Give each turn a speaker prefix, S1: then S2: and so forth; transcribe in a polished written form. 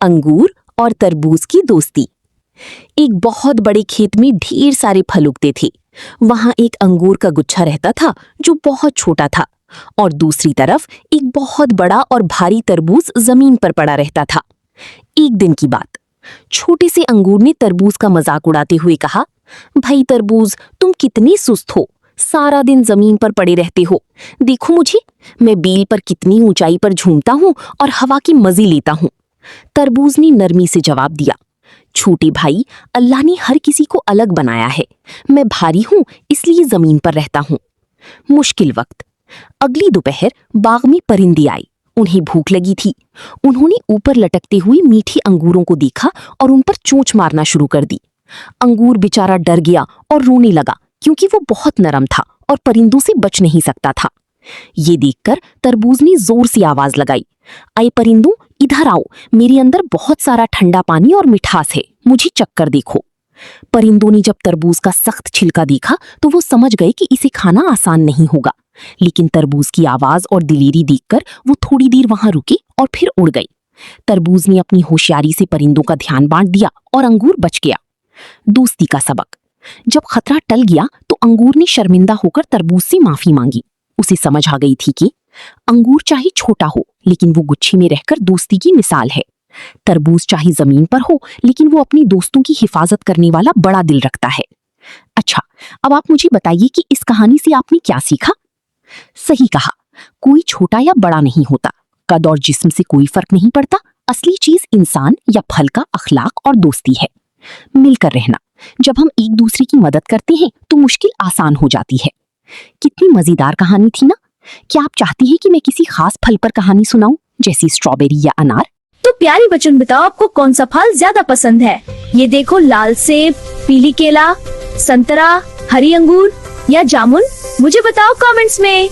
S1: अंगूर और तरबूज की दोस्ती। एक बहुत बड़े खेत में ढेर सारे फल उगते थे। वहां एक अंगूर का गुच्छा रहता था जो बहुत छोटा था, और दूसरी तरफ एक बहुत बड़ा और भारी तरबूज जमीन पर पड़ा रहता था। एक दिन की बात, छोटे से अंगूर ने तरबूज का मजाक उड़ाते हुए कहा, भाई तरबूज, तुम कितने सुस्त हो, सारा दिन जमीन पर पड़े रहते हो। देखो मुझे, मैं बेल पर कितनी ऊंचाई पर झूमता हूँ और हवा की मजे लेता हूँ। तरबूज ने नरमी से जवाब दिया, छोटे भाई, अल्लाह ने हर किसी को अलग बनाया है। मैं भारी हूँ इसलिए जमीन पर रहता हूँ। मुश्किल वक्त। अगली दोपहर बाग में परिंदे आए। उन्हें भूख लगी थी। उन्होंने ऊपर लटकते हुए मीठी अंगूरों को देखा और उन पर चोंच मारना शुरू कर दी। अंगूर बेचारा डर गया और रोने लगा, क्योंकि वो बहुत नरम था और परिंदों से बच नहीं सकता था। ये देखकर तरबूज ने जोर से आवाज लगाई, आए परिंदों, इधर आओ, मेरे अंदर बहुत सारा ठंडा पानी और मिठास है, मुझे चक्कर देखो। परिंदों ने जब तरबूज का सख्त छिलका देखा तो वो समझ गए कि इसे खाना आसान नहीं होगा। लेकिन तरबूज की आवाज और दिलेरी देखकर वो थोड़ी देर वहां रुके और फिर उड़ गई। तरबूज ने अपनी होशियारी से परिंदों का ध्यान बांट दिया और अंगूर बच गया। दोस्ती का सबक। जब खतरा टल गया तो अंगूर ने शर्मिंदा होकर तरबूज से माफी मांगी। उसे समझ आ गई थी कि अंगूर चाहे छोटा हो, लेकिन वो गुच्छे में रहकर दोस्ती की मिसाल है। तरबूज चाहे जमीन पर हो, लेकिन वो अपनी दोस्तों की हिफाजत करने वाला बड़ा दिल रखता है। अच्छा, अब आप मुझे बताइए कि इस कहानी से आपने क्या सीखा? सही कहा, कोई छोटा या बड़ा नहीं होता। कद और जिस्म से कोई फर्क नहीं पड़ता। असली चीज इंसान या फल का अखलाक और दोस्ती है। मिलकर रहना। जब हम एक दूसरे की मदद करते हैं तो मुश्किल आसान हो जाती है। कितनी मजेदार कहानी थी ना? क्या आप चाहती हैं कि मैं किसी खास फल पर कहानी सुनाऊं, जैसे स्ट्रॉबेरी या अनार?
S2: तो प्यारी बच्चन, बताओ आपको कौन सा फल ज्यादा पसंद है? ये देखो, लाल सेब, पीली केला, संतरा, हरी अंगूर या जामुन? मुझे बताओ कमेंट्स में।